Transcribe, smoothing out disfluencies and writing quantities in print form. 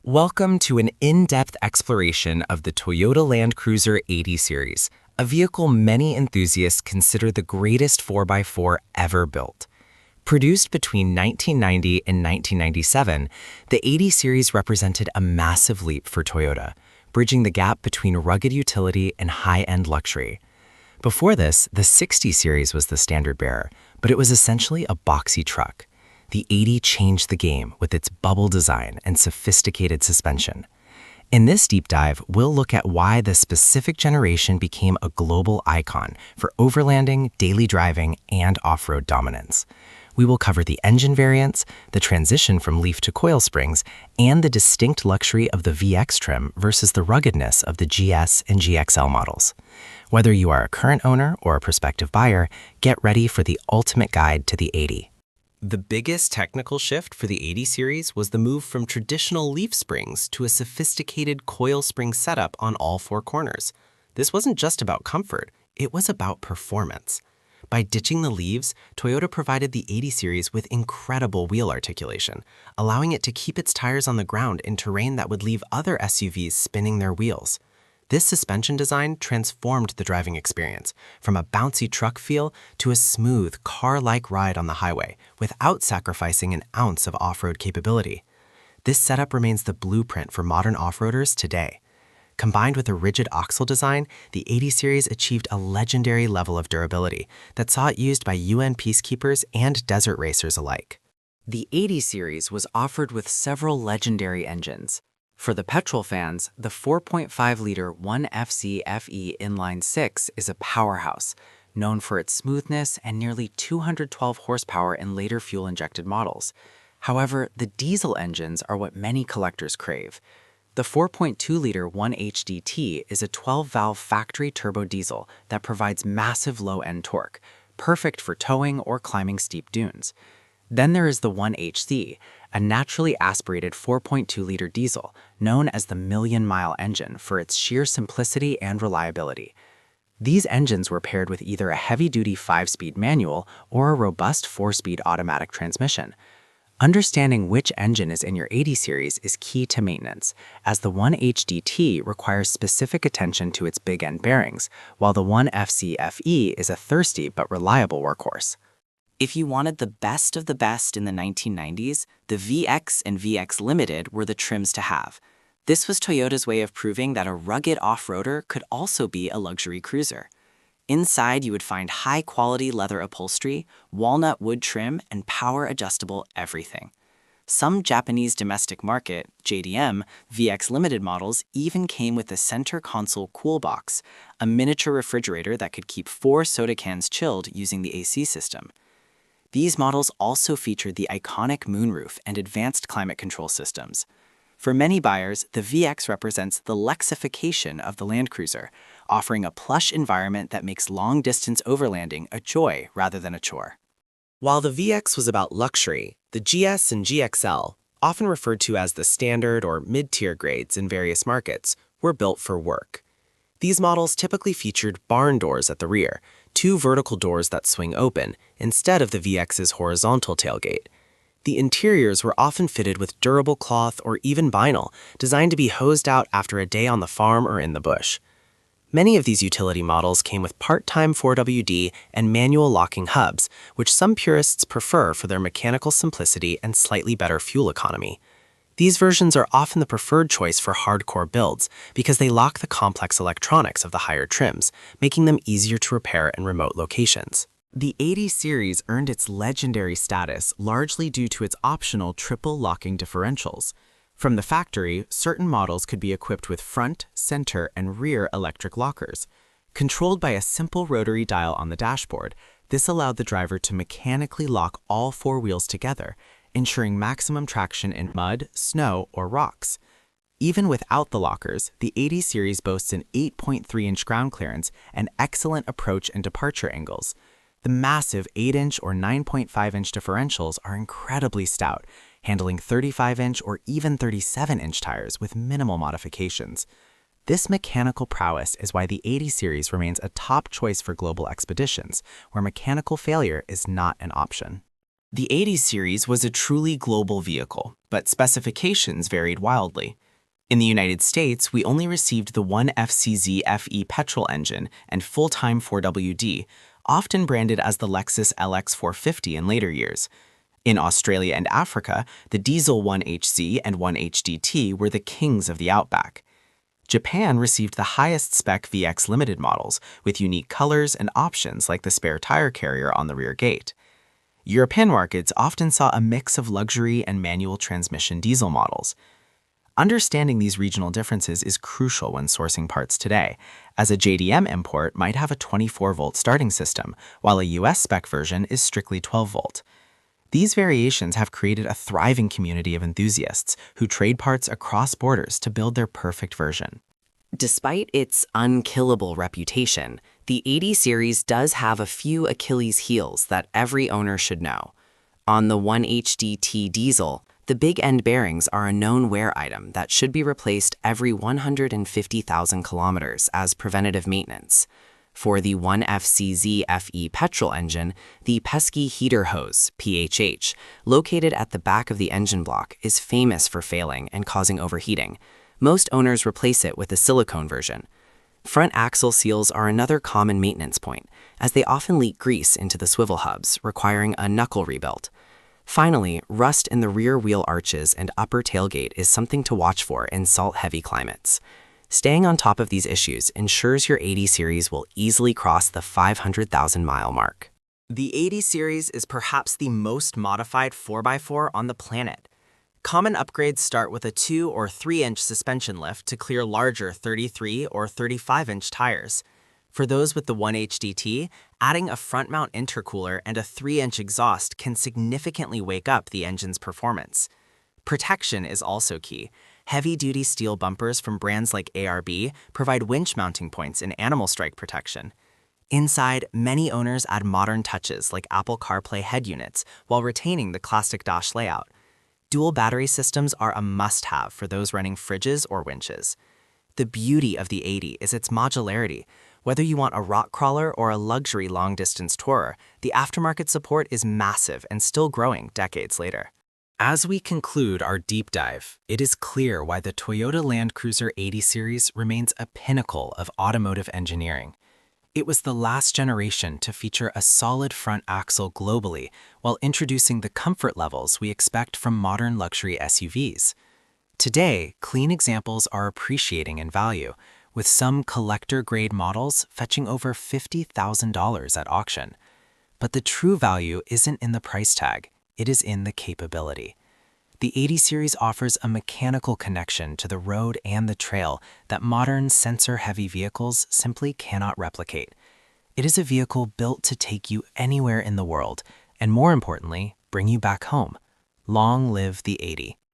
Welcome to an in-depth exploration of the Toyota Land Cruiser 80 series, a vehicle many enthusiasts consider the greatest 4x4 ever built. Produced between 1990 and 1997, the 80 series represented a massive leap for Toyota, bridging the gap between rugged utility and high-end luxury. Before this, the 60 series was the standard bearer, but it was essentially a boxy truck. The 80 changed the game with its bubble design and sophisticated suspension. In this deep dive, we'll look at why this specific generation became a global icon for overlanding, daily driving, and off-road dominance. We will cover the engine variants, the transition from leaf to coil springs, and the distinct luxury of the VX trim versus the ruggedness of the GS and GXL models. Whether you are a current owner or a prospective buyer, get ready for the ultimate guide to the 80. The biggest technical shift for the 80 series was the move from traditional leaf springs to a sophisticated coil spring setup on all four corners. This wasn't just about comfort, it was about performance. By ditching the leaves, Toyota provided the 80 series with incredible wheel articulation, allowing it to keep its tires on the ground in terrain that would leave other SUVs spinning their wheels. This suspension design transformed the driving experience, from a bouncy truck feel to a smooth, car-like ride on the highway, without sacrificing an ounce of off-road capability. This setup remains the blueprint for modern off-roaders today. Combined with a rigid axle design, the 80 series achieved a legendary level of durability that saw it used by UN peacekeepers and desert racers alike. The 80 series was offered with several legendary engines. For the petrol fans, the 4.5-liter 1FC FE inline-6 is a powerhouse, known for its smoothness and nearly 212 horsepower in later fuel-injected models. However, the diesel engines are what many collectors crave. The 4.2-liter 1HDT is a 12-valve factory turbo diesel that provides massive low-end torque, perfect for towing or climbing steep dunes. Then there is the 1HC, a naturally aspirated 4.2-liter diesel, known as the million-mile engine for its sheer simplicity and reliability. These engines were paired with either a heavy-duty 5-speed manual or a robust 4-speed automatic transmission. Understanding which engine is in your 80 series is key to maintenance, as the 1HDT requires specific attention to its big-end bearings, while the 1FC-FE is a thirsty but reliable workhorse. If you wanted the best of the best in the 1990s, the VX and VX Limited were the trims to have. This was Toyota's way of proving that a rugged off-roader could also be a luxury cruiser. Inside, you would find high-quality leather upholstery, walnut wood trim, and power-adjustable everything. Some Japanese domestic market, JDM, VX Limited models even came with a center console cool box, a miniature refrigerator that could keep 4 soda cans chilled using the AC system. These models also featured the iconic moonroof and advanced climate control systems. For many buyers, the VX represents the Lexification of the Land Cruiser, offering a plush environment that makes long-distance overlanding a joy rather than a chore. While the VX was about luxury, the GS and GXL, often referred to as the standard or mid-tier grades in various markets, were built for work. These models typically featured barn doors at the rear, 2 vertical doors that swing open, instead of the VX's horizontal tailgate. The interiors were often fitted with durable cloth or even vinyl, designed to be hosed out after a day on the farm or in the bush. Many of these utility models came with part-time 4WD and manual locking hubs, which some purists prefer for their mechanical simplicity and slightly better fuel economy. These versions are often the preferred choice for hardcore builds because they lock the complex electronics of the higher trims, making them easier to repair in remote locations. The 80 series earned its legendary status largely due to its optional triple locking differentials. From the factory, certain models could be equipped with front, center, and rear electric lockers. Controlled by a simple rotary dial on the dashboard, this allowed the driver to mechanically lock all 4 wheels together, ensuring maximum traction in mud, snow, or rocks. Even without the lockers, the 80 series boasts an 8.3-inch ground clearance and excellent approach and departure angles. The massive 8-inch or 9.5-inch differentials are incredibly stout, handling 35-inch or even 37-inch tires with minimal modifications. This mechanical prowess is why the 80 series remains a top choice for global expeditions, where mechanical failure is not an option. The 80 series was a truly global vehicle, but specifications varied wildly. In the United States, we only received the 1FCZ FE petrol engine and full-time 4WD, often branded as the Lexus LX 450 in later years. In Australia and Africa, the diesel 1HZ and 1HDT were the kings of the Outback. Japan received the highest spec VX Limited models, with unique colors and options like the spare tire carrier on the rear gate. European markets often saw a mix of luxury and manual transmission diesel models. Understanding these regional differences is crucial when sourcing parts today, as a JDM import might have a 24-volt starting system, while a US spec version is strictly 12-volt. These variations have created a thriving community of enthusiasts who trade parts across borders to build their perfect version. Despite its unkillable reputation, the 80 series does have a few Achilles heels that every owner should know. On the 1HDT diesel, the big end bearings are a known wear item that should be replaced every 150,000 kilometers as preventative maintenance. For the 1FCZ FE petrol engine, the pesky heater hose, PHH, located at the back of the engine block is famous for failing and causing overheating. Most owners replace it with a silicone version. Front axle seals are another common maintenance point, as they often leak grease into the swivel hubs, requiring a knuckle rebuild. Finally, rust in the rear wheel arches and upper tailgate is something to watch for in salt-heavy climates. Staying on top of these issues ensures your 80 series will easily cross the 500,000-mile mark. The 80 series is perhaps the most modified 4x4 on the planet. Common upgrades start with a 2 or 3-inch suspension lift to clear larger 33 or 35-inch tires. For those with the 1HDT, adding a front-mount intercooler and a 3-inch exhaust can significantly wake up the engine's performance. Protection is also key. Heavy-duty steel bumpers from brands like ARB provide winch mounting points and animal strike protection. Inside, many owners add modern touches like Apple CarPlay head units while retaining the classic dash layout. Dual battery systems are a must-have for those running fridges or winches. The beauty of the 80 is its modularity. Whether you want a rock crawler or a luxury long-distance tourer, the aftermarket support is massive and still growing decades later. As we conclude our deep dive, it is clear why the Toyota Land Cruiser 80 series remains a pinnacle of automotive engineering. It was the last generation to feature a solid front axle globally while introducing the comfort levels we expect from modern luxury SUVs. Today, clean examples are appreciating in value, with some collector-grade models fetching over $50,000 at auction. But the true value isn't in the price tag, it is in the capability. The 80 series offers a mechanical connection to the road and the trail that modern sensor-heavy vehicles simply cannot replicate. It is a vehicle built to take you anywhere in the world, and more importantly, bring you back home. Long live the 80.